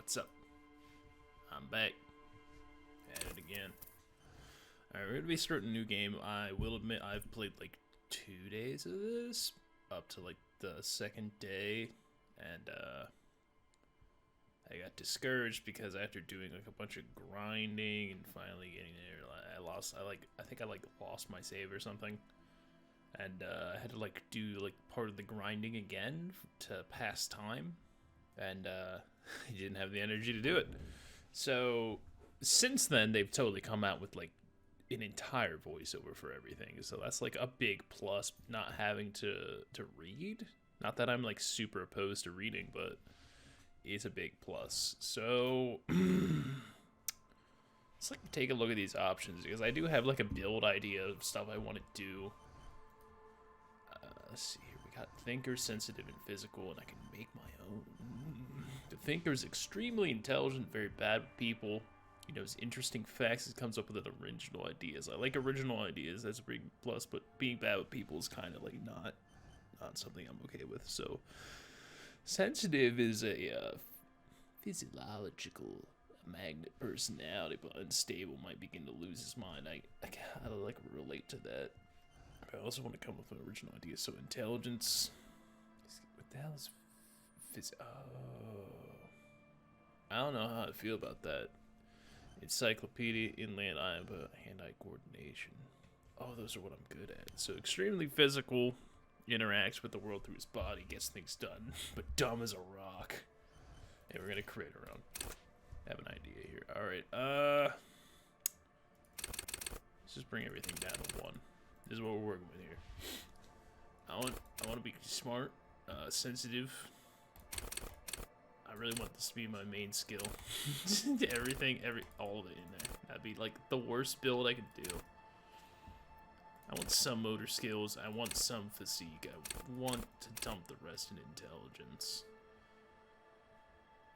What's up? I'm back. At it again. Alright, we're gonna be starting a new game. I will admit I've played like 2 days of this, up to like the second day, and I got discouraged because after doing like a bunch of grinding and finally getting there, I think I lost my save or something. And I had to like do like part of the grinding again to pass time, and I didn't have the energy to do it. So since then, they've totally come out with like an entire voiceover for everything. So that's like a big plus, not having to read. Not that I'm like super opposed to reading, but it's a big plus. So let's like take a look at these options because I do have like a build idea of stuff I want to do. Let's see here. We got thinker, sensitive, and physical, and I can make my own. The thinker is extremely intelligent, very bad with people. He knows interesting facts. He comes up with original ideas. I like original ideas. That's a big plus. But being bad with people is kind of like not something I'm okay with. So, sensitive is a physiological magnet personality, but unstable, might begin to lose his mind. I like relate to that. I also want to come up with an original idea. So intelligence. What the hell is I don't know how I feel about that. Encyclopedia, inland eye, but hand-eye coordination. Oh, those are what I'm good at. So extremely physical, interacts with the world through his body, gets things done, but dumb as a rock. And we're gonna create our own. Have an idea here. All right. Let's just bring everything down to 1. This is what we're working with here. I want to be smart, sensitive. I really want this to be my main skill. All of it in there. That'd be like the worst build I could do. I want some motor skills. I want some physique. I want to dump the rest in intelligence.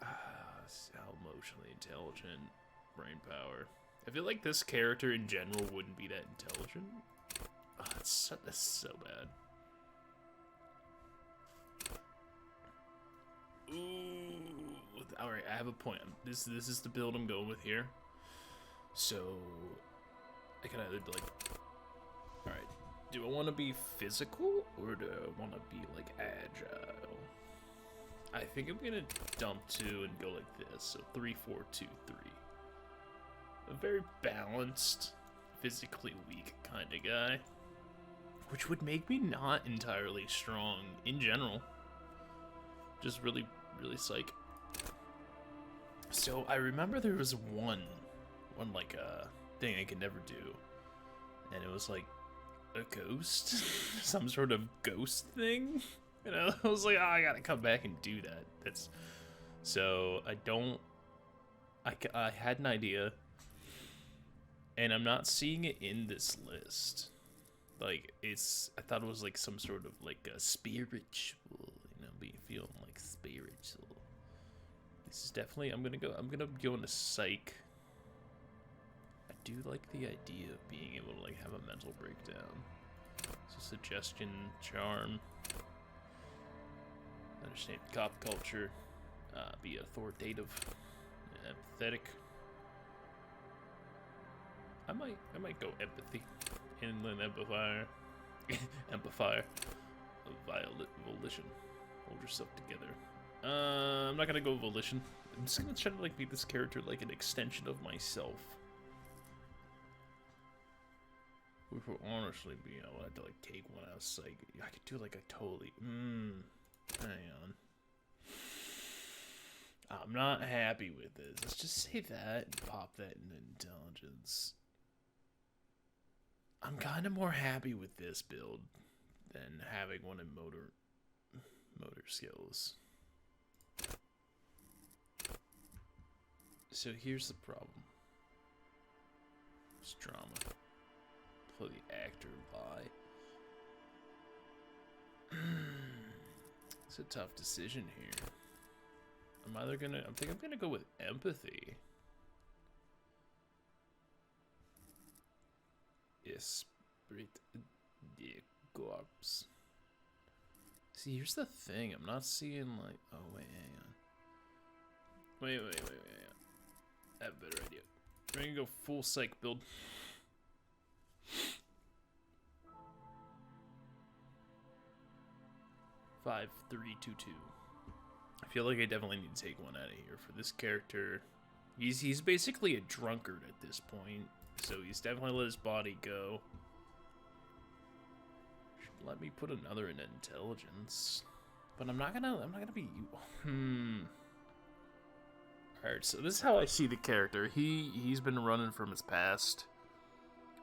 How emotionally intelligent, brain power. I feel like this character in general wouldn't be that intelligent. Oh, that's so bad. Ooh, all right. I have a point. This is the build I'm going with here. So I can either like, all right. Do I want to be physical or do I want to be like agile? I think I'm gonna dump 2 and go like this. So 3, 4, 2, 3. A very balanced, physically weak kind of guy. Which would make me not entirely strong in general. Just really, really psych. So I remember there was one like thing I could never do. And it was like a ghost. Some sort of ghost thing. You know, I was like, oh, I gotta come back and do that. So I had an idea. And I'm not seeing it in this list. Like, I thought it was like some sort of like a spiritual, feeling like spiritual. This is definitely, I'm gonna go into psych. I do like the idea of being able to like have a mental breakdown. So suggestion, charm, understand pop culture, be authoritative, empathetic. I might go empathy. Inland empathier. Empathier. Volition. Hold yourself together. I'm not gonna go volition. I'm just gonna try to like make this character like an extension of myself. Which will honestly be, I would have to like take one out of psych. I could do like a totally. Hang on. I'm not happy with this. Let's just say that and pop that into intelligence. I'm kind of more happy with this build than having one in motor skills. So here's the problem. It's drama. Play the actor lie. It's a tough decision here. I think I'm gonna go with empathy. Esprit de corps. See, here's the thing. I'm not seeing like. Oh wait, hang on. Wait. I have a better idea. We're gonna go full psych build. Five, 3, 2, 2. I feel like I definitely need to take one out of here for this character. He's basically a drunkard at this point, so he's definitely let his body go. Should let me put another in intelligence, but I'm not gonna be. Alright, so this is how I see the character. He's been running from his past.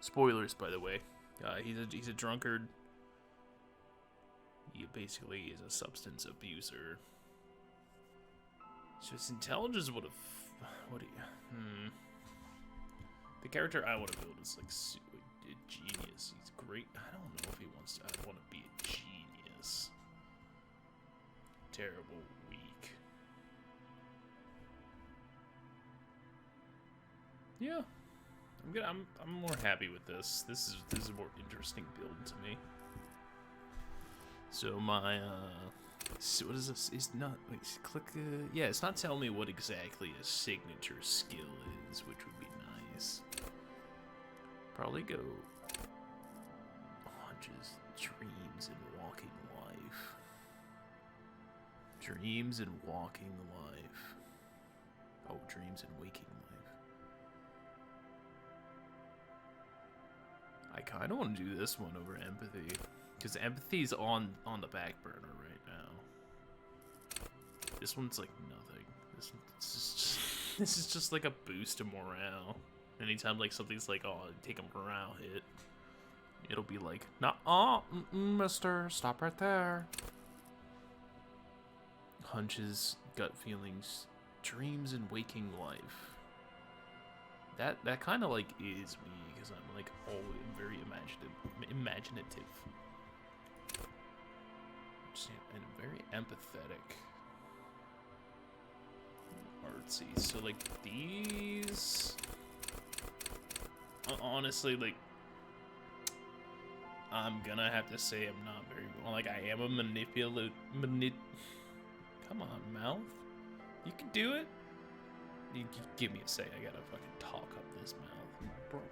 Spoilers, by the way. He's a drunkard. He basically is a substance abuser. So his intelligence would have. What do you? The character I want to build is like a genius. He's great. I don't know if he wants to. I want to be a genius. Terrible, weak. Yeah, I'm more happy with this. This is a more interesting build to me. So my so what is this? It's not. Wait, click. Yeah, it's not telling me what exactly a signature skill is, which would be nice. Probably go hunches, dreams, and walking life. Dreams and walking life. Oh, dreams and waking life. I kind of want to do this one over empathy, because empathy's on the back burner right now. This one's like nothing. This is just like a boost to morale. Anytime like something's like, oh, take a morale hit, it'll be like, nah, mister, stop right there. Hunches, gut feelings, dreams, and waking life. That kind of like is me, because I'm like always very imaginative. And very empathetic. Artsy. So like these, honestly, like I'm gonna have to say I'm not very well. Like I am a Come on, mouth. You can do it. You give me a sec. I gotta fucking talk up this mouth, bro. What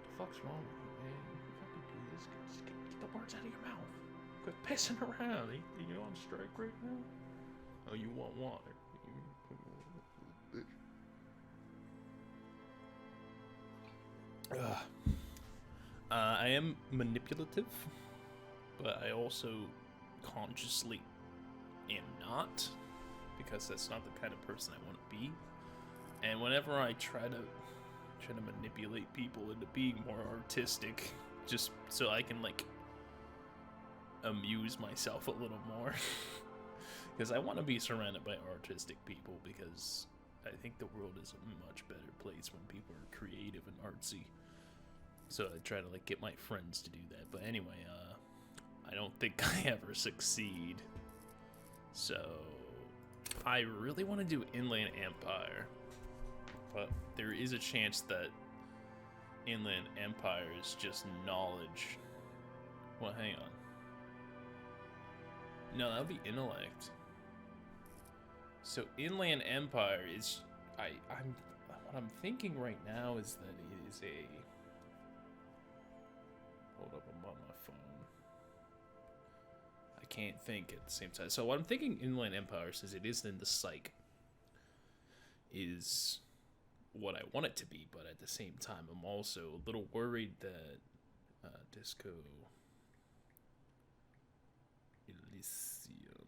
the fuck's wrong with you, man? You fucking do this. Just get the words out of your mouth. Quit pissing around. You on strike right now? Oh, you want water? I am manipulative, but I also consciously am not, because that's not the kind of person I want to be. And whenever I try to manipulate people into being more artistic, just so I can like amuse myself a little more, because I want to be surrounded by artistic people, because I think the world is a much better place when people are creative and artsy. So I try to like get my friends to do that. But anyway, I don't think I ever succeed. So I really want to do Inland Empire, but there is a chance that Inland Empire is just knowledge. Well, hang on. No, that would be intellect. So Inland Empire is what I'm thinking right now is that it is a. Hold up, I'm on my phone. I can't think at the same time. So what I'm thinking Inland Empire, since it is in the psych, is what I want it to be, but at the same time I'm also a little worried that Disco Elysium.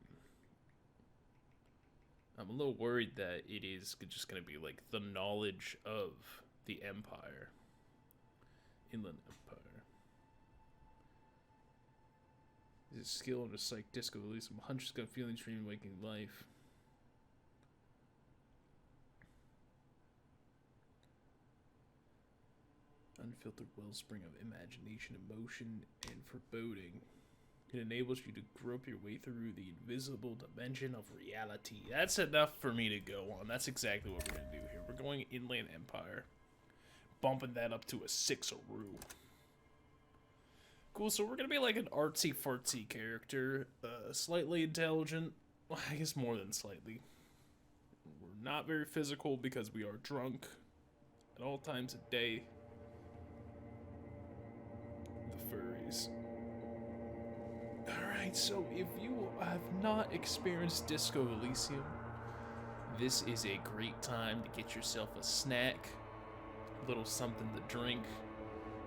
I'm a little worried that it is just going to be like the knowledge of the Empire. Inland Empire. Is it skill and a psych disco Elysium? Hunches, gut feelings, dream, waking life. Unfiltered wellspring of imagination, emotion, and foreboding. It enables you to grope your way through the invisible dimension of reality. That's enough for me to go on. That's exactly what we're going to do here. We're going Inland Empire. Bumping that up to a 6-a-roo. Cool, so we're going to be like an artsy-fartsy character. Slightly intelligent. Well, I guess more than slightly. We're not very physical because we are drunk at all times of day. The furries. Alright, so if you have not experienced Disco Elysium, this is a great time to get yourself a snack, a little something to drink,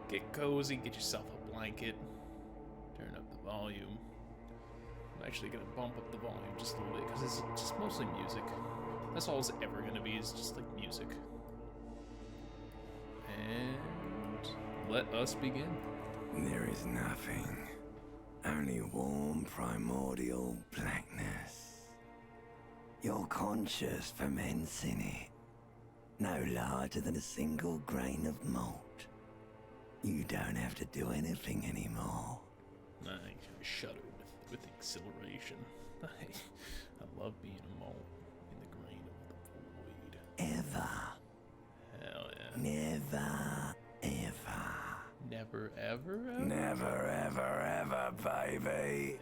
get cozy, get yourself a blanket, turn up the volume. I'm actually going to bump up the volume just a little bit because it's just mostly music. That's all it's ever going to be, is just like music. And let us begin. There is nothing, only warm primordial blackness. Your conscious ferments in it, no larger than a single grain of malt. You don't have to do anything anymore. I shudder with exhilaration. I love being a mole in the grain of the void. Ever. Hell yeah. Never, ever. Never, ever, ever? Never, ever, ever, baby.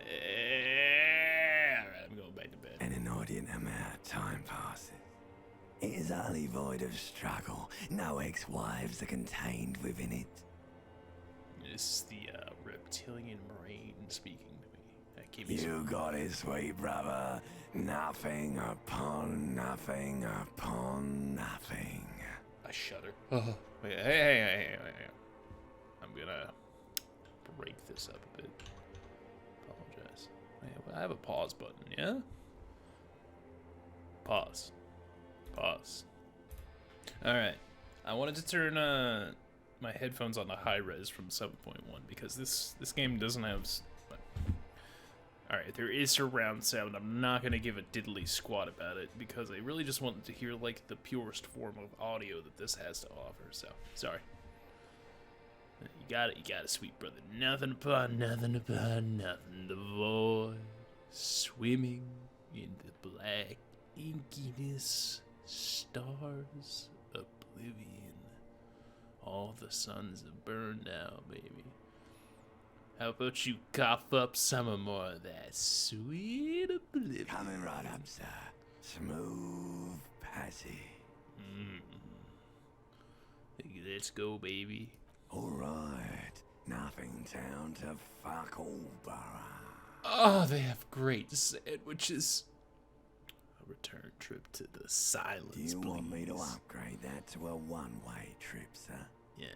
Alright, I'm going back to bed. An inordinate amount of time passes. It is utterly void of struggle. No ex-wives are contained within it. This is the reptilian brain speaking to me. That gave me You got it, sweet brother. Nothing upon nothing upon nothing. I shudder. Wait, hey. I'm gonna break this up a bit. Apologize. Wait, I have a pause button, yeah? Pause. Alright. I wanted to turn my headphones on to high res from 7.1 because this game doesn't have... Alright, there is surround sound. I'm not gonna give a diddly squat about it because I really just wanted to hear like the purest form of audio that this has to offer, so sorry. You got it, sweet brother. Nothing upon nothing. The void, swimming in the black inkiness, stars, oblivion. All the suns have burned out, baby. How about you cough up some more of that sweet oblivion? Coming right up, sir. Smooth passage. Let's go, baby. Alright. Nothing town to fuck all borough. Oh, they have great sandwiches. A return trip to the silence, Do you want me to please. upgrade that to a one-way trip, sir? Yeah.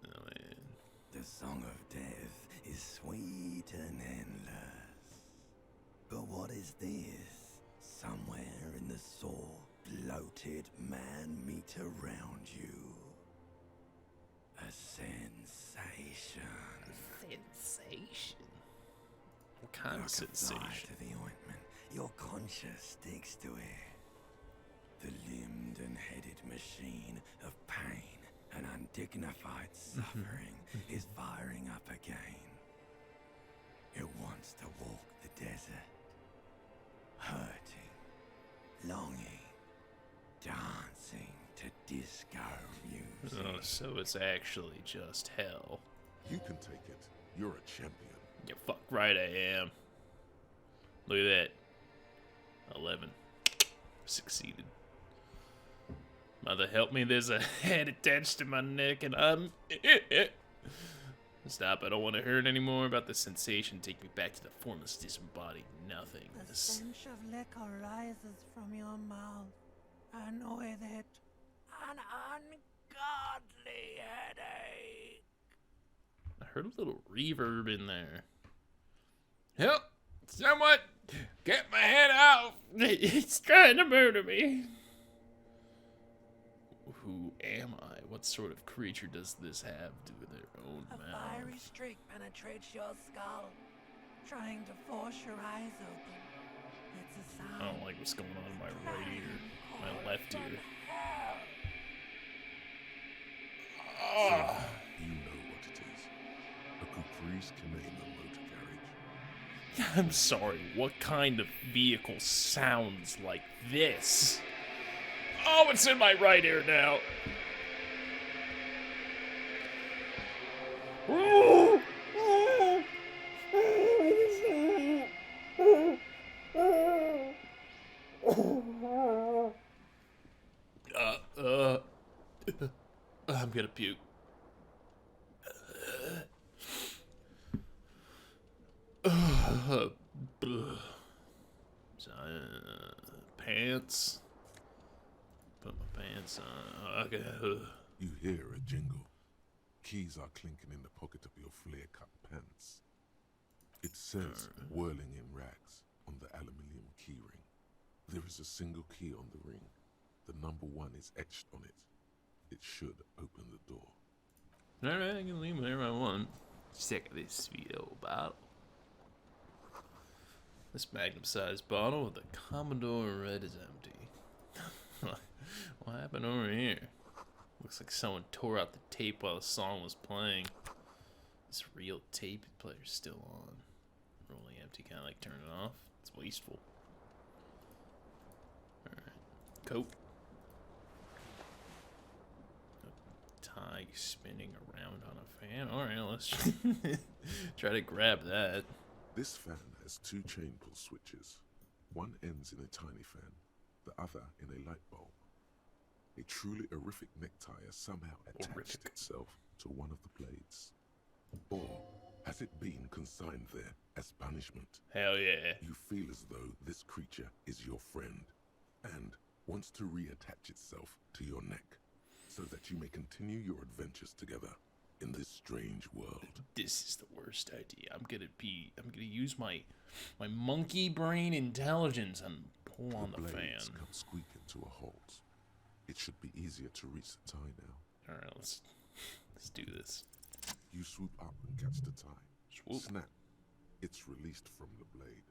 Oh, man. The song of death is sweet and endless. But what is this? Somewhere in the sore, bloated man meet around you. A sensation. Sensation? What kind of Like a fly sensation? to the ointment, your conscience sticks to it. The limbed and headed machine of pain and undignified suffering is firing up again. It wants to walk the desert, hurting, longing, dancing to disco music. Oh, so it's actually just hell. You can take it. You're a champion. Yeah, fuck right I am. Look at that. 11. Succeeded. Mother help me, there's a head attached to my neck and I'm... Stop, I don't want to hear it anymore about the sensation. Take me back to the formless, disembodied The nothingness. stench of liquor rises from your mouth, and with it, an ungodly headache. I heard a little reverb in there. Help! Someone! Get my head out! It's trying to murder me! Who am I? What sort of creature does this have to their own A mouth? fiery streak penetrates your skull, trying to force your eyes open. It's a sound. I don't like what's going on in my right ear. My left ear. So, you know what it is. A caprice Canadian motor carriage. I'm sorry, what kind of vehicle sounds like this? Oh, it's in my right ear now. I'm gonna puke. Pants. Put my pants on. Okay. You hear a jingle. Keys are clinking in the pocket of your flare-cut pants. It says, whirling in rags, on the aluminium keyring. There is a single key on the ring. The number 1 is etched on it. It should open the door. Alright, I can leave whenever I want. Sick of this sweet old bottle. This magnum-sized bottle with a Commodore Red is empty. What happened over here? Looks like someone tore out the tape while the song was playing. This real tape player's still on. Rolling empty, kind of like turn it off. It's wasteful. Alright. Coat. A tie spinning around on a fan. Alright, let's try to grab that. This fan has 2 chain pull switches. One ends in a tiny fan, the other in a light bulb. A truly horrific necktie has somehow attached itself to one of the blades. Or has it been consigned there as punishment? Hell yeah. You feel as though this creature is your friend and wants to reattach itself to your neck so that you may continue your adventures together in this strange world. This is the worst idea. I'm gonna use my monkey brain intelligence and pull on the fan. Blades come squeaking to a halt. It should be easier to reach the tie now. Alright, let's do this. You swoop up and catch the tie. Swoop. Snap. It's released from the blade.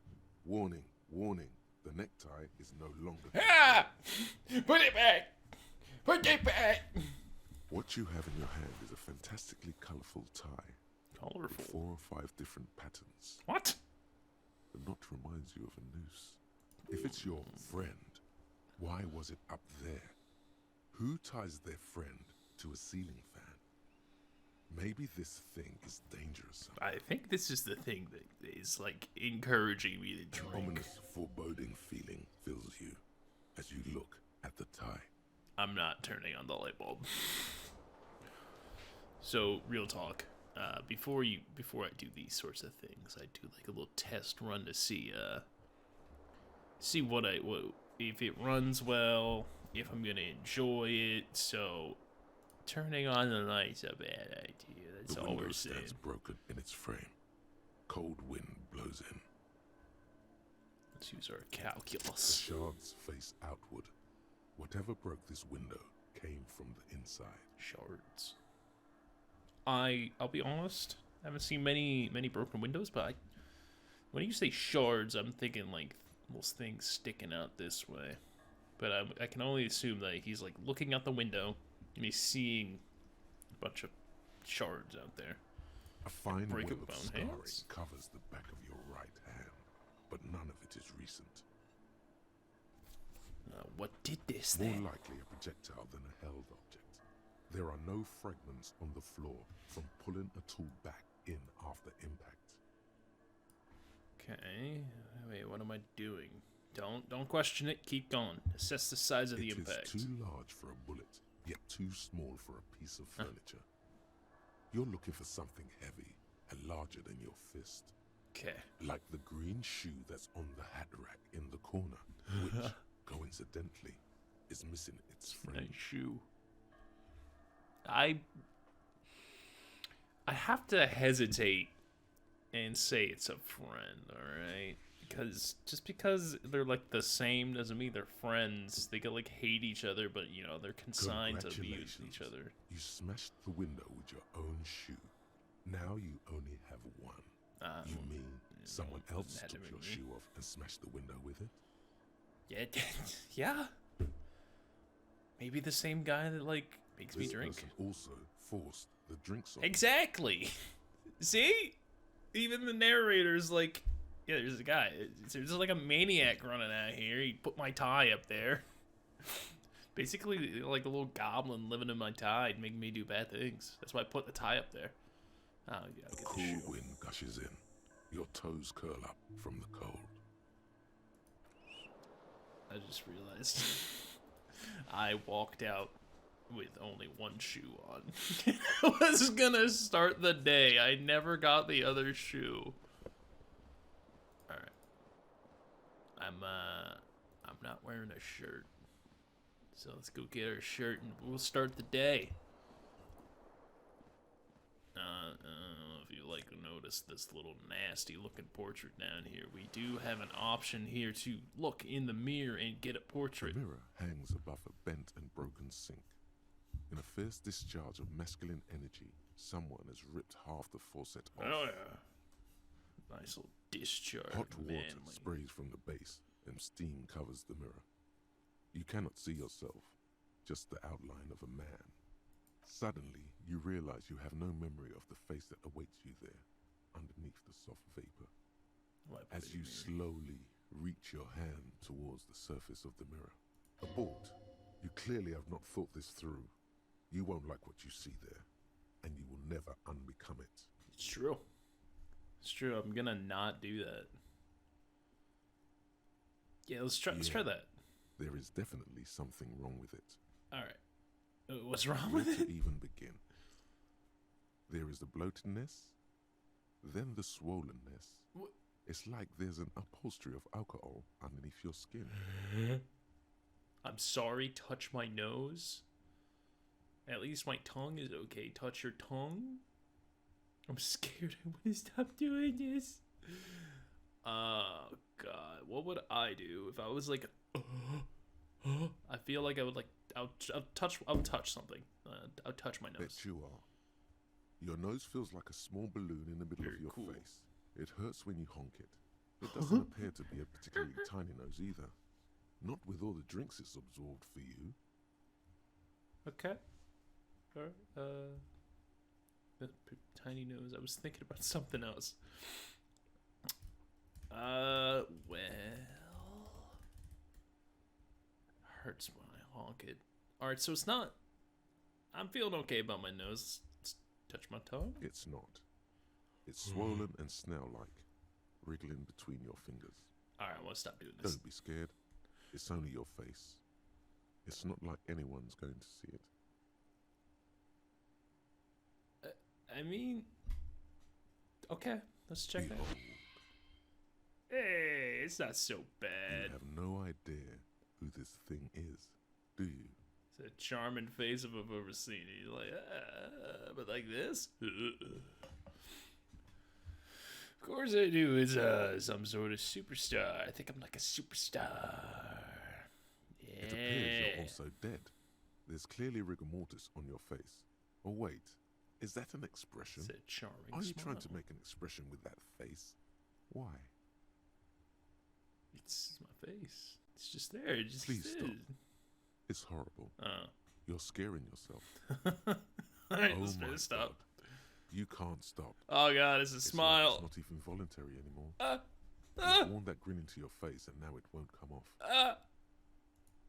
Warning, warning. The necktie is no longer... Ah! Put it back! Put it back! What you have in your hand is a fantastically colorful tie. Colorful? With 4 or 5 different patterns. What? The knot reminds you of a noose. If it's your friend, why was it up there? Who ties their friend to a ceiling fan? Maybe this thing is dangerous. I think this is the thing that is, like, encouraging me to drink. An ominous, foreboding feeling fills you as you look at the tie. I'm not turning on the light bulb. So, real talk. Before I do these sorts of things, I do like a little test run to see what if it runs well, if I'm gonna enjoy it. So, turning on the light's a bad idea. That's all we're saying. The window stands broken in its frame. Cold wind blows in. Let's use our calculus. The shards face outward. Whatever broke this window came from the inside. Shards. I'll be honest, I haven't seen many broken windows, but when you say shards, I'm thinking like those things sticking out this way. But I can only assume that he's like looking out the window and he's seeing a bunch of shards out there. A fine web of scarring covers the back of your right hand, but none of it is recent. What did this More thing? likely a projectile than a held object. There are no fragments on the floor from pulling a tool back in after impact. Okay, wait, what am I doing? Don't question it, keep going. Assess the size of the impact. It is too large for a bullet, yet too small for a piece of furniture. You're looking for something heavy and larger than your fist. Okay. Like the green shoe that's on the hat rack in the corner, which, coincidentally, is missing its frame. Nice shoe. I have to hesitate and say it's a friend, alright? Because they're like the same doesn't mean they're friends. They could like hate each other, but you know, they're consigned to be with each other. You smashed the window with your own shoe. Now you only have one. You mean someone else took your shoe off and smashed the window with it? Yeah, yeah. Maybe the same guy that like makes me drink. This person also forced the drinks on. Exactly. See? Even the narrator's like, yeah, there's a guy. There's like a maniac running out here. He put my tie up there. Basically, like a little goblin living in my tie, making me do bad things. That's why I put the tie up there. Oh, yeah, a cool wind gushes in. Your toes curl up from the cold. I just realized I walked out with only one shoe on. I was gonna start the day. I never got the other shoe. Alright. I'm not wearing a shirt. So let's go get our shirt and we'll start the day. I don't know if you like to notice this little nasty looking portrait down here. We do have an option here to look in the mirror and get a portrait. The mirror hangs above a bent and broken sink. In a fierce discharge of masculine energy, someone has ripped half the faucet off. Oh yeah. Nice little discharge. Hot water manly. sprays from the base, and steam covers the mirror. You cannot see yourself, just the outline of a man. Suddenly, you realize you have no memory of the face that awaits you there, underneath the soft vapor. As you slowly reach your hand towards the surface of the mirror. Abort. You clearly have not thought this through. You won't like what you see there, and you will never unbecome it. It's true. It's true. I'm gonna not do that. Yeah, let's try that. There is definitely something wrong with it. All right. What's wrong Where with to it? even begin? There is the bloatedness, then the swollenness. What? It's like there's an upholstery of alcohol underneath your skin. I'm sorry. Touch my nose. At least my tongue is okay. Touch your tongue. I'm scared. I want to stop doing this. Oh God, what would I do if I was like? I feel like I would like. I'll touch something. I'll touch my nose. Bet you are. Your nose feels like a small balloon in the middle Very of your cool. face. It hurts when you honk it. It doesn't appear to be a particularly tiny nose either. Not with all the drinks it's absorbed for you. Okay. Tiny nose. I was thinking about something else. Well, hurts when I honk it. All right, so it's not. I'm feeling okay about my nose. Let's touch my tongue. It's not. It's swollen and snail-like, wriggling between your fingers. All right, I want to stop doing this. Don't be scared. It's only your face. It's not like anyone's going to see it. I mean, okay, let's check that. Behold, Hey, it's not so you bad. have no idea who this thing is, do you? It's a charming face if I've ever seen it. You're like, but like this? Of course I do. It's some sort of superstar. I think I'm like a superstar. Yeah. It appears you're also dead. There's clearly rigor mortis on your face. Oh wait, is that an expression? It's a charming Are you smile. trying to make an expression with that face? Why? It's my face. It's just there. It just Please is. stop. It's horrible. Oh. You're scaring yourself. Alright, Oh let's my finish stop. God. You can't stop. Oh god, it's a It's like smile. it's not even voluntary anymore. Ah, You've worn that grin into your face and now it won't come off. ah.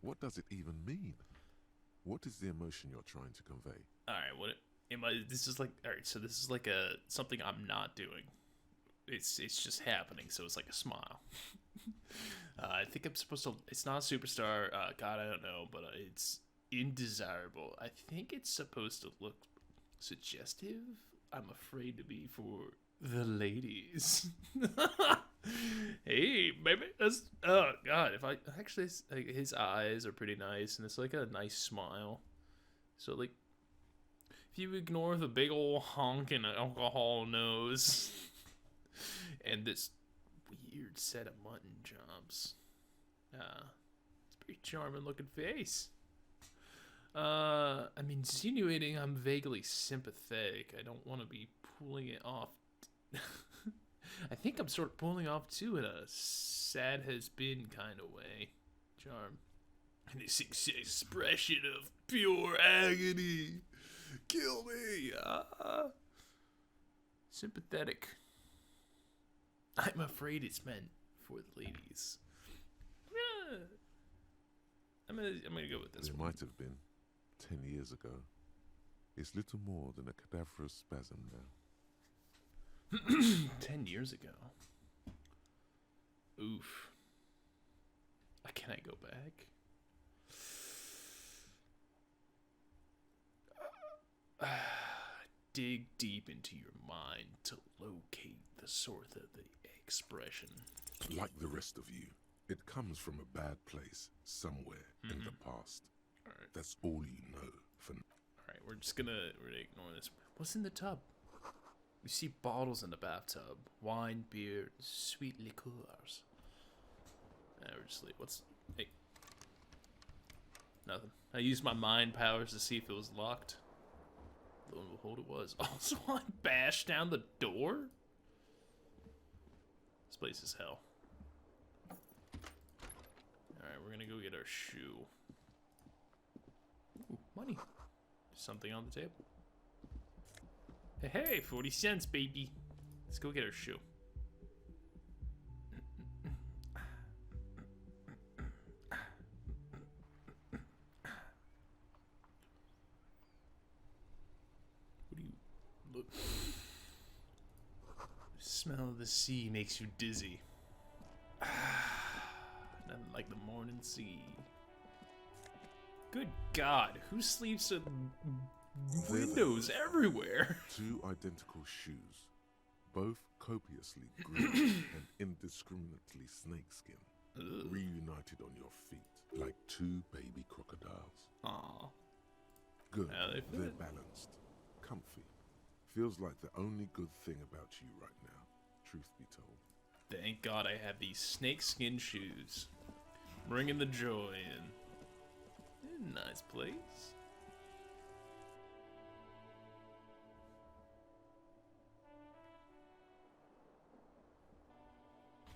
What does it even mean? What is the emotion you're trying to convey? Alright, what am I? This is like, alright, so this is like something I'm not doing. It's just happening, so it's like a smile. I think I'm supposed to. It's not a superstar. God, I don't know, but it's indesirable. I think it's supposed to look suggestive. I'm afraid to be for the ladies. Hey, baby, that's. Oh God, if I actually, like, his eyes are pretty nice, and it's like a nice smile. So like, if you ignore the big old honking alcohol nose and this weird set of mutton chops, it's a pretty charming looking face. I'm insinuating I'm vaguely sympathetic. I don't want to be pulling it off. I think I'm sort of pulling off too in a sad has been kind of way. Charm. And this expression of pure agony. Kill me. Sympathetic. I'm afraid it's meant for the ladies. Yeah. I'm gonna go with this It one. might have been 10 years ago. It's little more than a cadaverous spasm now. 10 years ago. Oof. Can I go back? dig deep into your mind to locate the source of the expression. Like the rest of you, it comes from a bad place somewhere in the past. Alright. That's all you know for now. Alright, we're gonna ignore this. What's in the tub? We see bottles in the bathtub. Wine, beer, sweet liqueurs. We're just like, what's... Hey. Nothing. I used my mind powers to see if it was locked. Lo and behold, it was. Also, I bashed down the door? This place is hell. Alright, we're gonna go get our shoe. Ooh, money. There's something on the table. Hey, 40 cents, baby. Let's go get our shoe. What do you look? The smell of the sea makes you dizzy. Nothing like the morning sea. Good God, who sleeps with windows everywhere? Two identical shoes, both copiously green and indiscriminately snakeskin, reunited on your feet like two baby crocodiles. Aw. Good, Yeah, they're balanced, comfy. Feels like the only good thing about you right now, truth be told. Thank God I have these snakeskin shoes. Bringing the joy in. Nice place.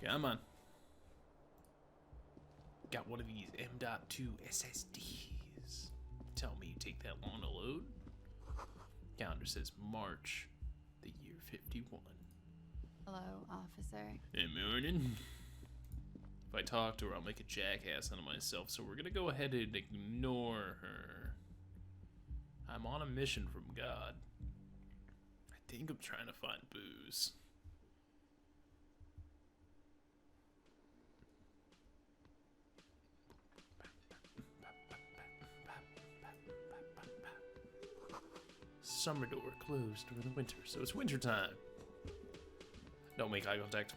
Come on. Got one of these M.2 SSDs. Tell me you take that long to load? Calendar says March, the year 51. Hello, officer. Hey, morning. If I talk to her, I'll make a jackass out of myself, so we're gonna go ahead and ignore her. I'm on a mission from God. I think I'm trying to find booze. Summer door closed during the winter, so it's winter time. Don't make eye contact.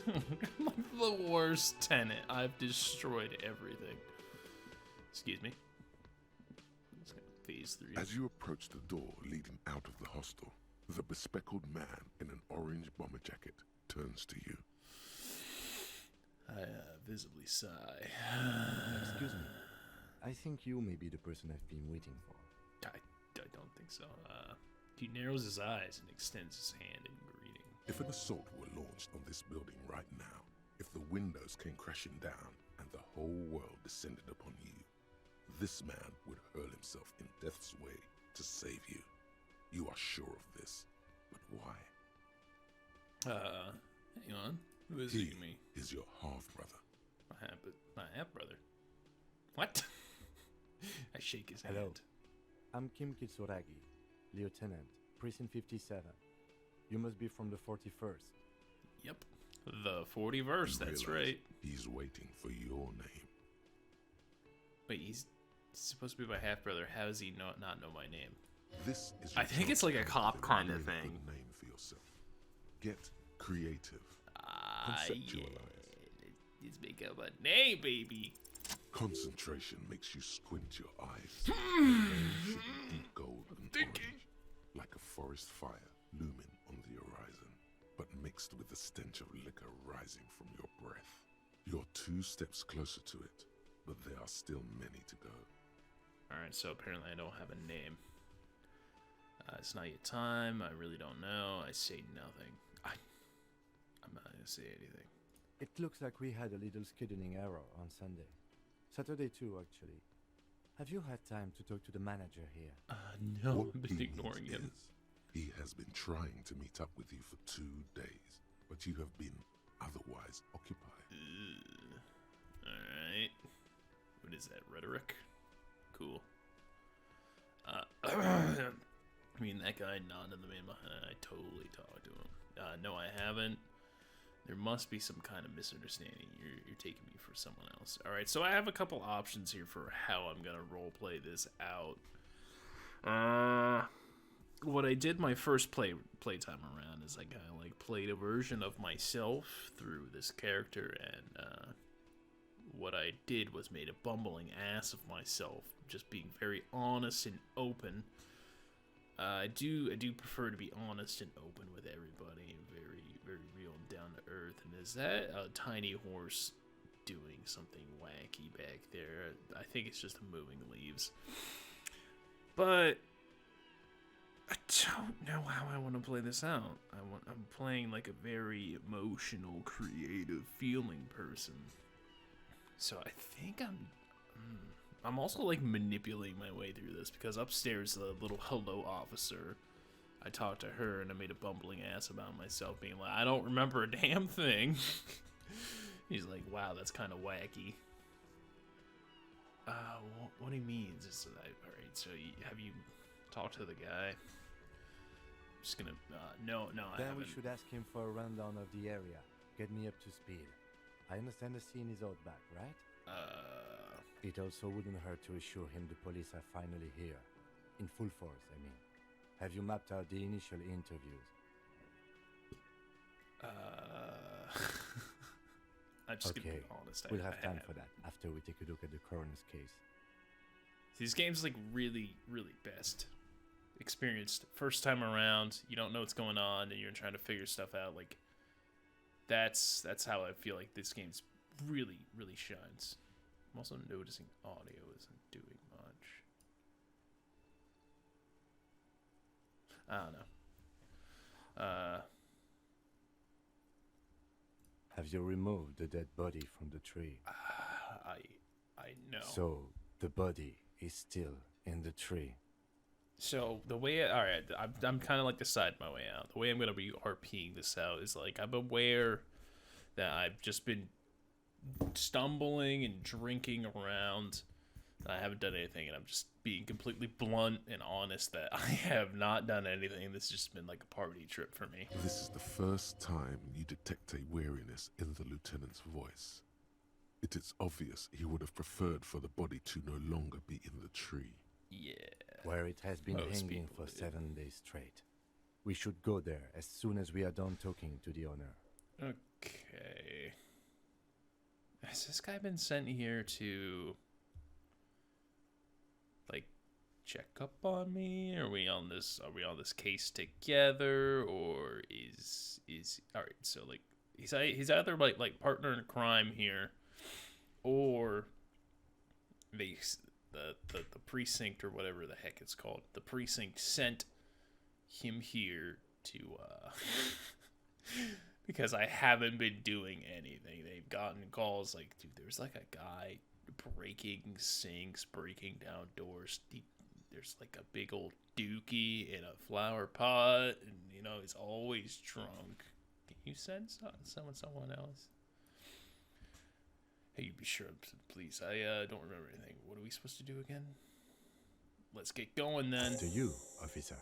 I'm like the worst tenant. I've destroyed everything. Excuse me. Let's go phase 3. As you approach the door leading out of the hostel, the bespectacled man in an orange bomber jacket turns to you. I visibly sigh. Excuse me. I think you may be the person I've been waiting for. I don't think so. He narrows his eyes and extends his hand in greeting. If an assault were launched on this building right now, if the windows came crashing down and the whole world descended upon you, this man would hurl himself in death's way to save you. You are sure of this, but why? Hang on. Who is He me? is your half-brother. My half-brother. What? I shake his Hello. hand. I'm Kim Kitsuragi, Lieutenant, Precinct 57. You must be from the 41st. Yep. The 40-verse, You that's realize right. He's waiting for your name. Wait, he's supposed to be my half-brother. How does he not know my name? This is I your think chance it's like a to cop make kinda really thing. good name for yourself. Get creative. Yeah. Conceptualize. Let's make up a name, baby. Concentration makes you squint your eyes. Your name should be deep gold and orange, like a forest fire looming on the horizon, but mixed with the stench of liquor rising from your breath. You're 2 steps closer to it, but there are still many to go. Alright, so apparently I don't have a name. It's not yet time. I really don't know. I say nothing. I'm not gonna say anything. It looks like we had a little scheduling error on Sunday. Saturday too, actually. Have you had time to talk to the manager here? No, What I've been he ignoring means him. is, he has been trying to meet up with you for 2 days, but you have been otherwise occupied. Alright. What is that, rhetoric? Cool. I mean, that guy nodded the man behind. I totally talked to him. No, I haven't. There must be some kind of misunderstanding. You're taking me for someone else. Alright, so I have a couple options here for how I'm going to roleplay this out. What I did my first playtime around is I kind of like played a version of myself through this character, and what I did was made a bumbling ass of myself, just being very honest and open. I do prefer to be honest and open with everybody, very very real and down to earth. And is that a tiny horse doing something wacky back there? I think it's just the moving leaves. But I don't know how I want to play this out. I'm playing like a very emotional, creative, feeling person. So I think I'm also like manipulating my way through this, because upstairs the little hello officer, I talked to her and I made a bumbling ass about myself, being like, I don't remember a damn thing. He's like, wow, that's kind of wacky. What he means is that alright, so have you talked to the guy? I'm just gonna, no, I Then haven't. we should ask him for a rundown of the area. Get me up to speed. I understand the scene is out back, right? It also wouldn't hurt to assure him the police are finally here. In full force, I mean. Have you mapped out the initial interviews? I'm just gonna Okay, be honest. we'll have time for that after we take a look at the coroner's case. These games like really, really best experienced first time around. You don't know what's going on, and you're trying to figure stuff out. Like that's how I feel like this game's really, really shines. I'm also noticing audio isn't doing much. I don't know. Have you removed the dead body from the tree? I know. So, the body is still in the tree. So the way, all right, I'm kind of like deciding my way out. The way I'm gonna be RPing this out is like I'm aware that I've just been stumbling and drinking around. I haven't done anything, and I'm just being completely blunt and honest that I have not done anything. This has just been like a party trip for me. This is the first time you detect a weariness in the lieutenant's voice. It is obvious he would have preferred for the body to no longer be in the tree. Yeah. Where it has been Most hanging people for do. 7 days straight. We should go there as soon as we are done talking to the owner. Okay. Has this guy been sent here to like check up on me? Are we on this case together, or is all right, so like he's either like partner in crime here, or the precinct, or whatever the heck it's called, the precinct sent him here to because I haven't been doing anything. They've gotten calls like, dude, there's like a guy breaking sinks, breaking down doors. There's like a big old dookie in a flower pot, and you know he's always drunk. Can you send someone else? Hey, you be sure, please. I don't remember anything. What are we supposed to do again? Let's get going then. To you, officer.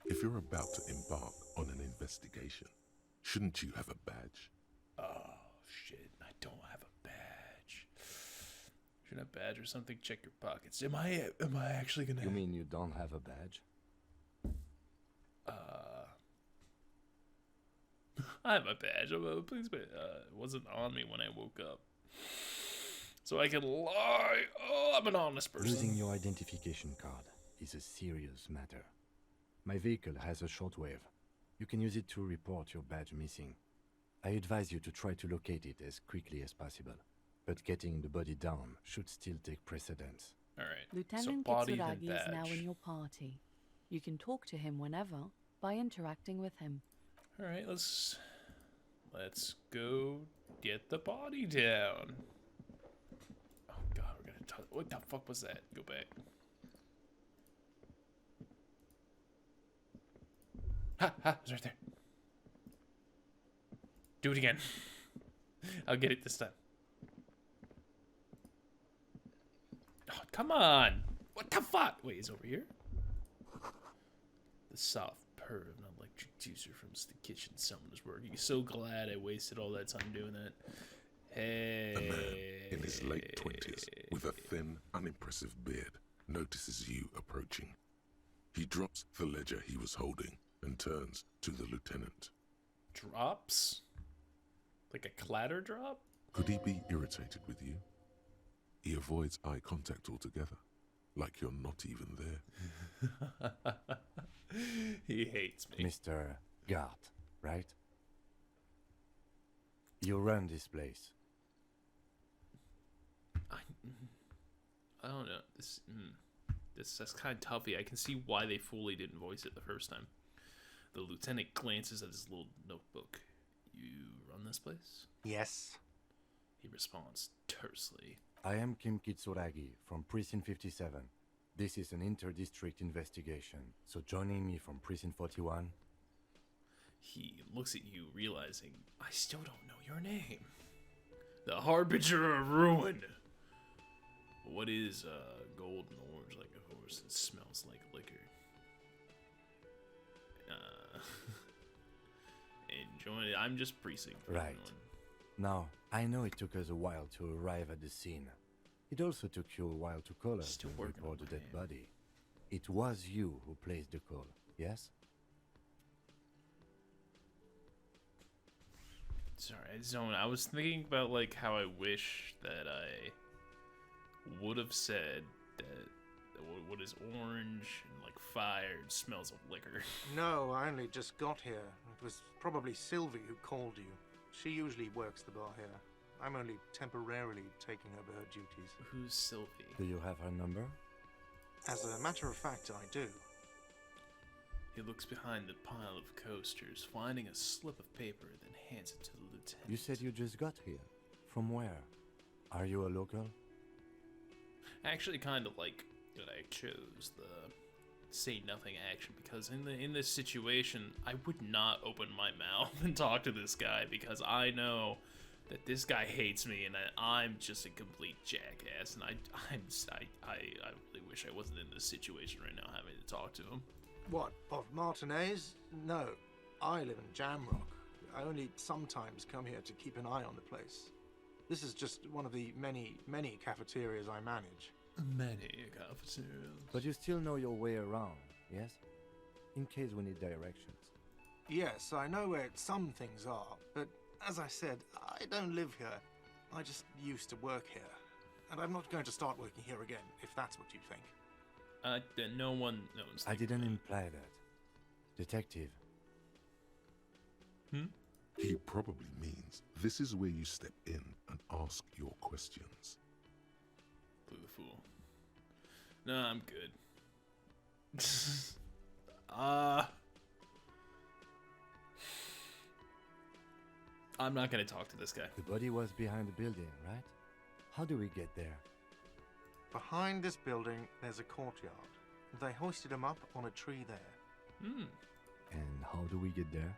If you're about to embark on an investigation, shouldn't you have a badge? Oh shit! I don't have a badge. Should I have a badge or something? Check your pockets. Am I actually gonna? You mean you don't have a badge? I have a badge. Please, but it wasn't on me when I woke up, so I can lie. Oh, I'm an honest person. Losing your identification card is a serious matter. My vehicle has a shortwave. You can use it to report your badge missing. I advise you to try to locate it as quickly as possible, but getting the body down should still take precedence. All right. Lieutenant so body then Kitsuragi is now badge. in your party. You can talk to him whenever by interacting with him. All right, let's go get the body down. Oh god, we're gonna talk. What the fuck was that? Go back. Ha! It's right there. Do it again. I'll get it this time. Oh, come on! What the fuck? Wait, he's over here? The soft purr of an electric juicer from the kitchen summoner's working. So glad I wasted all that time doing that. Hey. A man in his late 20s with a thin, unimpressive beard notices you approaching. He drops the ledger he was holding and turns to the lieutenant. Drops? Like a clatter drop? Could he be irritated with you? He avoids eye contact altogether, like you're not even there. He hates me. Mr. Guard, right? You run this place. I don't know. That's kind of toughy. I can see why they fully didn't voice it the first time. The lieutenant glances at his little notebook. You run this place? Yes. He responds tersely. I am Kim Kitsuragi from Precinct 57. This is an inter-district investigation, so joining me from Precinct 41... He looks at you, realizing, I still don't know your name. The Harbinger of Ruin. What is gold and orange like a horse and smells like liquor? Enjoy. I'm just precinct. Right. Now, I know it took us a while to arrive at the scene. It also took you a while to call us Still to working report on the my dead hand. body. It was you who placed the call, yes? Sorry, I just don't. I was thinking about like how I wish that I would have said that what is orange and like fire and smells of liquor. No, I only just got here. It was probably Sylvie who called you. She usually works the bar here. I'm only temporarily taking over her duties. Who's Sylvie? Do you have her number? As a matter of fact, I do. He looks behind the pile of coasters, finding a slip of paper, then hands it to the lieutenant. You said you just got here. From where? Are you a local? I actually kind of like that I chose the say nothing action, because in this situation I would not open my mouth and talk to this guy, because I know that this guy hates me and that I'm just a complete jackass, and I really wish I wasn't in this situation right now having to talk to him. What, of Martinez? No. I live in Jamrock. I only sometimes come here to keep an eye on the place. This is just one of the many, many cafeterias I manage. Many cafeterias. But you still know your way around, yes? In case we need directions. Yes, I know where some things are, but as I said, I don't live here. I just used to work here. And I'm not going to start working here again, if that's what you think. Then no one knows. I didn't imply that. Detective. He probably means this is where you step in and ask your questions. Blue the fool. No, I'm good. I'm not gonna talk to this guy. The body was behind the building, right? How do we get there? Behind this building, there's a courtyard. They hoisted him up on a tree there. And how do we get there?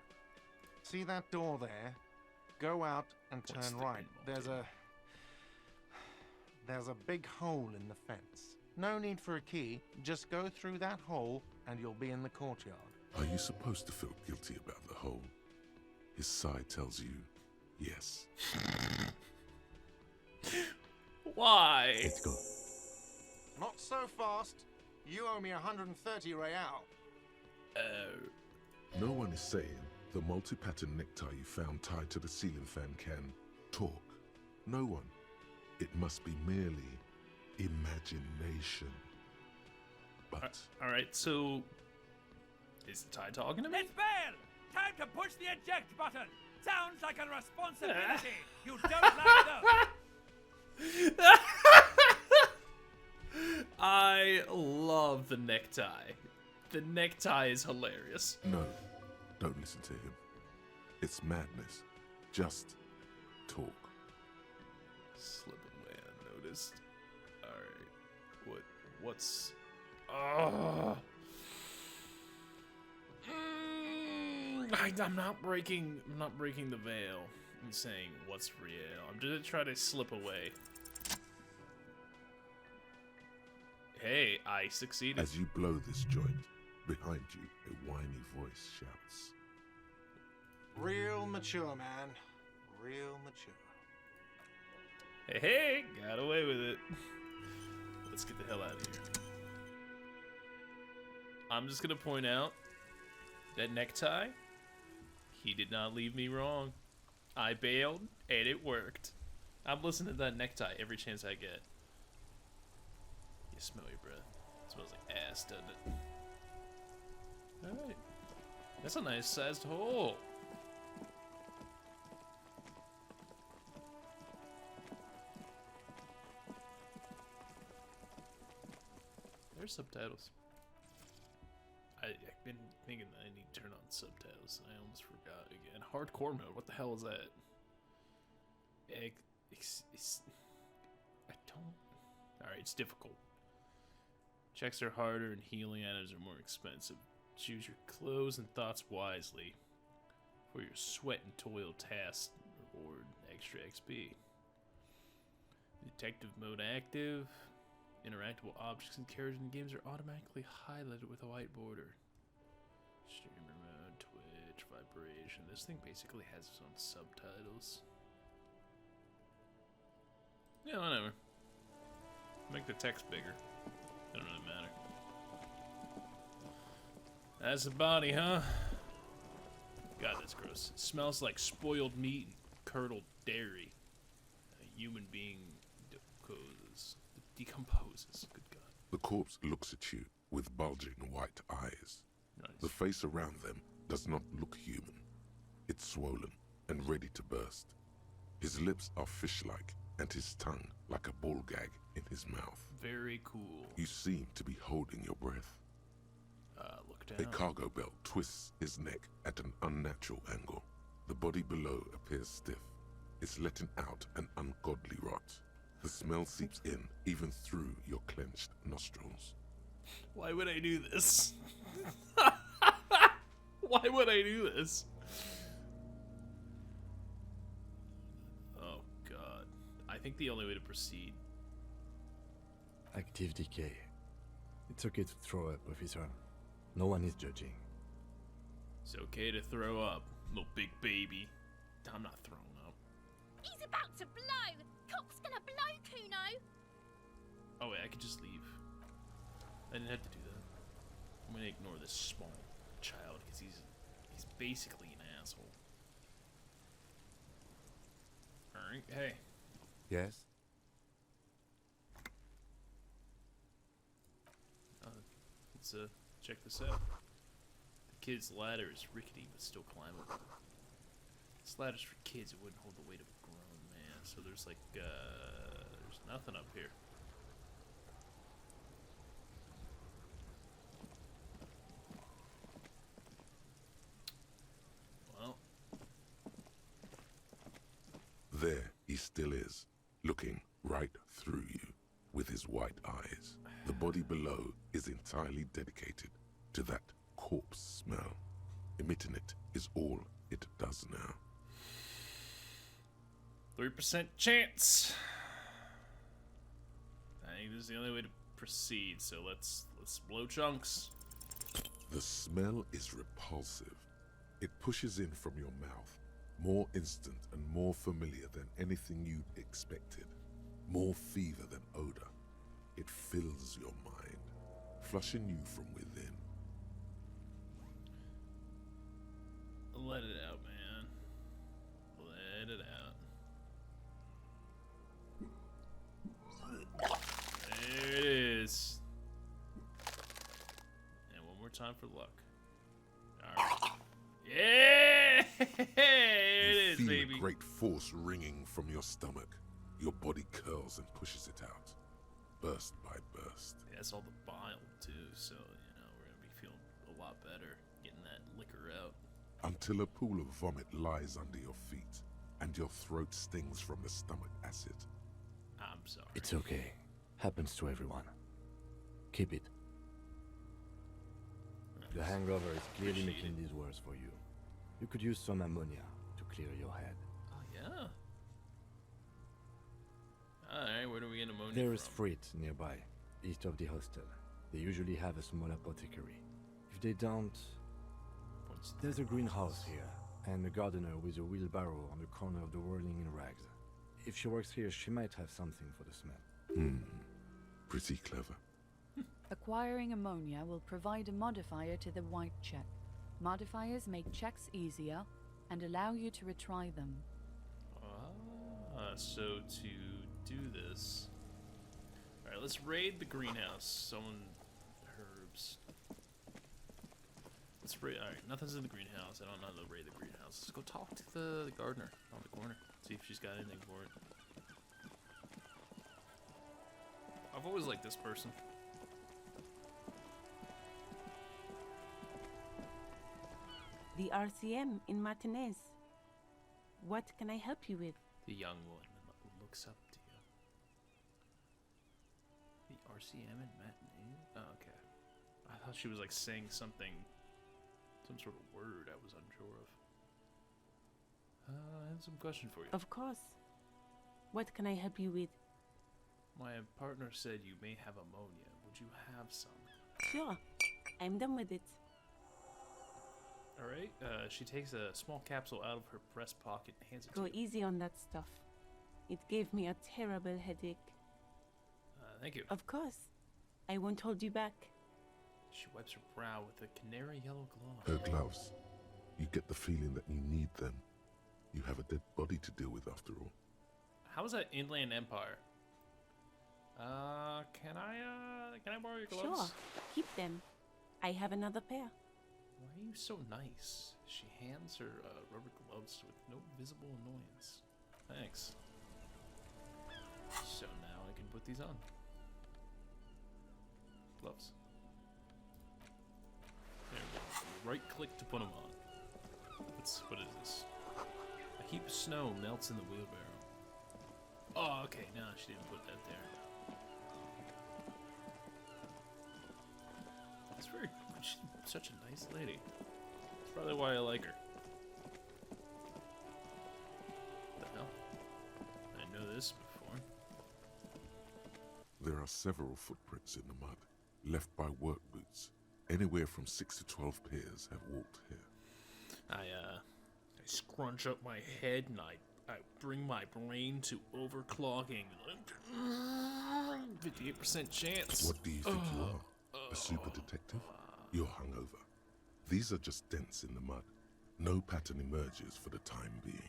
See that door there? Go out and What's turn the right. pinball There's a big hole in the fence. No need for a key. Just go through that hole and you'll be in the courtyard. Are you supposed to feel guilty about the hole? His side tells you yes. Why? Let's go. Not so fast. You owe me 130 real. No one is saying the multi-pattern necktie you found tied to the ceiling fan can talk. No one. It must be merely imagination. But Alright, so is the tie talking to me? Let's bail! Time to push the eject button! Sounds like a responsibility! You don't like those! I love the necktie. The necktie is hilarious. no, don't listen to him. It's madness. Just talk. Slip away unnoticed. Alright. What's I'm not breaking the veil and saying what's real. I'm just trying to slip away. Hey, I succeeded. As you blow this joint, behind you, a whiny voice shouts. Real mature, man. Real mature. Hey, got away with it. Let's get the hell out of here. I'm just gonna point out that necktie, he did not leave me wrong. I bailed, and it worked. I'm listening to that necktie every chance I get. You smell your breath. It smells like ass, doesn't it? Alright. That's a nice sized hole. There's subtitles. I've been thinking that I need to turn on subtitles, and I almost forgot again. Hardcore mode, what the hell is that? I don't... Alright, it's difficult. Checks are harder and healing items are more expensive. Choose your clothes and thoughts wisely. For your sweat and toil tasks, reward extra XP. Detective mode active. Interactable objects and characters in games are automatically highlighted with a white border. Streamer mode, Twitch, vibration. This thing basically has its own subtitles. Yeah, whatever. Make the text bigger. Doesn't really matter. That's the body, huh? God, that's gross. It smells like spoiled meat and curdled dairy. A human being decomposes. Good God. The corpse looks at you with bulging white eyes. Nice. The face around them does not look human. It's swollen and ready to burst. His lips are fish-like and his tongue like a ball gag in his mouth. Very cool. You seem to be holding your breath. Look down. A cargo belt twists his neck at an unnatural angle. The body below appears stiff. It's letting out an ungodly rot. The smell seeps in, even through your clenched nostrils. Why would I do this? Why would I do this? Oh, God. I think the only way to proceed... Active decay. It's okay to throw up, officer. No one is judging. It's okay to throw up, little big baby. I'm not throwing up. He's about to blow! Cop's gonna blow, Kuno! Oh, wait, I could just leave. I didn't have to do that. I'm gonna ignore this small child, because he's basically an asshole. Alright, hey. Yes? Let's check this out. The kid's ladder is rickety but still climbable. This ladder's for kids, it wouldn't hold the weight of a grown man. So there's like, there's nothing up here. Well. There he still is, looking right through you with his white eyes. The body below is entirely dedicated to that corpse smell. Emitting it is all it does now. 3% chance. I think this is the only way to proceed, so let's blow chunks. The smell is repulsive. It pushes in from your mouth, more instant and more familiar than anything you'd expected. More fever than odor. It fills your mind, flushing you from within. Let it out, man. Let it out. There it is. And one more time for luck. Alright. Yeah! There it is, You feel baby. a great force ringing from your stomach. Your body curls and pushes it out, burst by burst. Yeah, it's all the bile, too, so, you know, we're gonna be feeling a lot better getting that liquor out. Until a pool of vomit lies under your feet, and your throat stings from the stomach acid. I'm sorry. It's okay. Happens to everyone. Keep it. The hangover is clearly Appreciate making these worse for you. You could use some ammonia to clear your head. Oh, yeah? Alright, where do we get ammonia There is from? freight nearby, east of the hostel. They usually have a small apothecary. If they don't, Points to there's the a greenhouse here, and a gardener with a wheelbarrow on the corner of the whirling in rags. If she works here, she might have something for the smell. Pretty clever. A Acquiring ammonia will provide a modifier to the white check. Modifiers make checks easier and allow you to retry them. So to do this... Alright, let's raid the greenhouse. Someone... Herbs. Let's raid... Alright, nothing's in the greenhouse. I don't know how to raid the greenhouse. Let's go talk to the gardener on the corner. See if she's got anything for it. I've always liked this person. The RCM in Martinez. What can I help you with? The young one looks up to you. The RCM and matinee? Oh, okay. I thought she was like saying something, some sort of word I was unsure of. I have some question for you. Of course. What can I help you with? My partner said you may have ammonia. Would you have some? Sure. I'm done with it. Alright, she takes a small capsule out of her breast pocket and hands it Go to you. easy on that stuff. It gave me a terrible headache. Thank you. Of course. I won't hold you back. She wipes her brow with a canary yellow glove. Her gloves. You get the feeling that you need them. You have a dead body to deal with after all. How is that Inland Empire? Can I borrow your gloves? Sure. Keep them. I have another pair. Why are you so nice? She hands her rubber gloves with no visible annoyance. Thanks. So now I can put these on. Gloves. There we go. Right click to put them on. What is this? A heap of snow melts in the wheelbarrow. Oh, okay. No, she didn't put that there. That's very... She's such a nice lady. That's probably why I like her. What the hell? I didn't know this before. There are several footprints in the mud, left by work boots. Anywhere from 6 to 12 pairs have walked here. I scrunch up my head and I bring my brain to overclocking. 58% chance. What do you think you are? A super detective? You're hungover. These are just dents in the mud. No pattern emerges for the time being.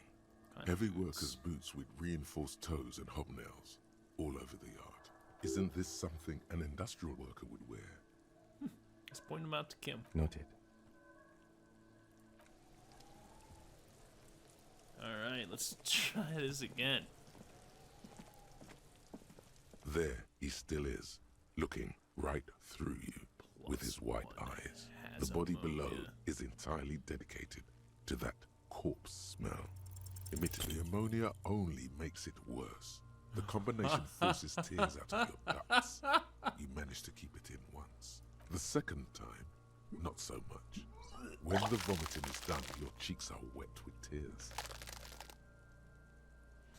Heavy workers' boots with reinforced toes and hobnails all over the yard. Isn't this something an industrial worker would wear? Let's point them out to Kim. Noted. Alright, let's try this again. There he still is, looking right through you with his white eyes. The body below is entirely dedicated to that corpse smell. Admittedly, ammonia only makes it worse. The combination forces tears out of your ducts. You manage to keep it in once. The second time, not so much. When the vomiting is done, your cheeks are wet with tears.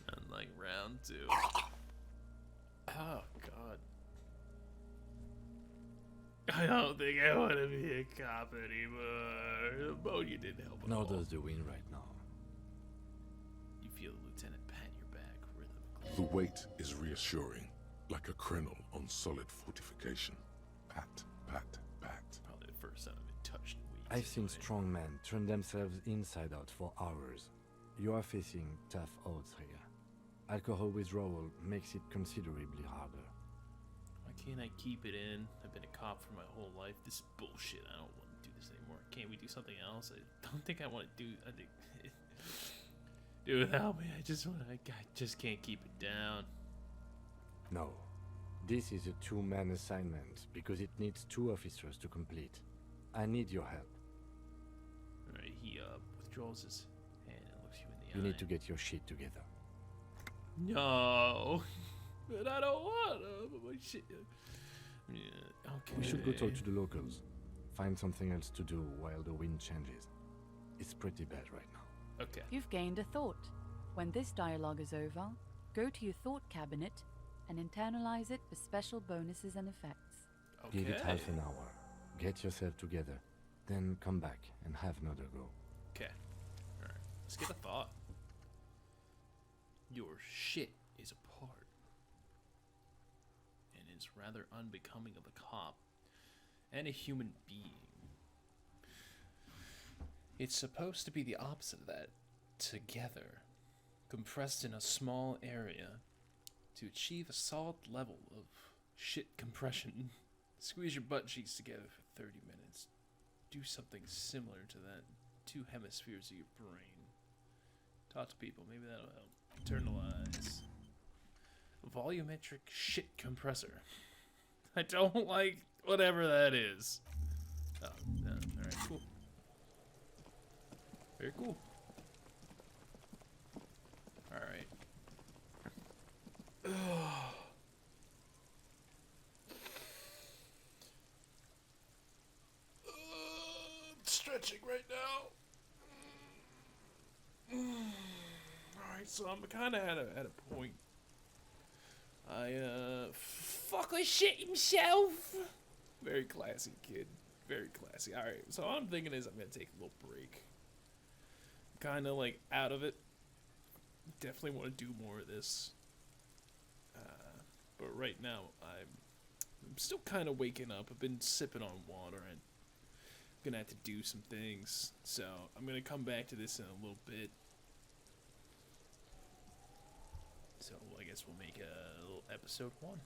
And like round 2. Oh god. I don't think I want to be a cop anymore. The ammonia didn't help at Nor all. does the wind right now. You feel the lieutenant pat your back rhythmically. The weight is reassuring, like a crenel on solid fortification. Pat, pat, pat. Probably the first time I've been touched in weeks. I've seen anyway. strong men turn themselves inside out for hours. You are facing tough odds here. Alcohol withdrawal makes it considerably harder. Why can't I keep it in? I've been a cop for my whole life. This is bullshit. I don't want to do this anymore. Can't we do something else? I don't think I want to do. I think. Do it without me. I just can't keep it down. No. This is a two-man assignment because it needs 2 officers to complete. I need your help. Alright, he withdraws his hand and looks you in the eye. You need to get your shit together. No, but I don't want to. My shit. Yeah, okay. We should go talk to the locals. Find something else to do while the wind changes. It's pretty bad right now. Okay. You've gained a thought. When this dialogue is over, go to your thought cabinet and internalize it for special bonuses and effects. Okay. Give it half an hour. Get yourself together. Then come back and have another go. Okay. Alright. Let's get a thought. Your shit is apart. And it's rather unbecoming of a cop. and a human being. It's supposed to be the opposite of that. Together, compressed in a small area, to achieve a solid level of shit compression. Squeeze your butt cheeks together for 30 minutes. Do something similar to that. 2 hemispheres of your brain. Talk to people, maybe that'll help. Internalize. Volumetric shit compressor. I don't like whatever that is. Oh, alright, cool. Very cool. Alright. I'm stretching right now. Alright, so I'm kind of at a point. Fuck with shit himself. Very classy, kid. Very classy. Alright, so all I'm thinking is I'm gonna take a little break. Kind of like out of it. Definitely want to do more of this. But right now, I'm still kind of waking up. I've been sipping on water and I'm gonna have to do some things. So I'm gonna come back to this in a little bit. So I guess we'll make a little episode 1.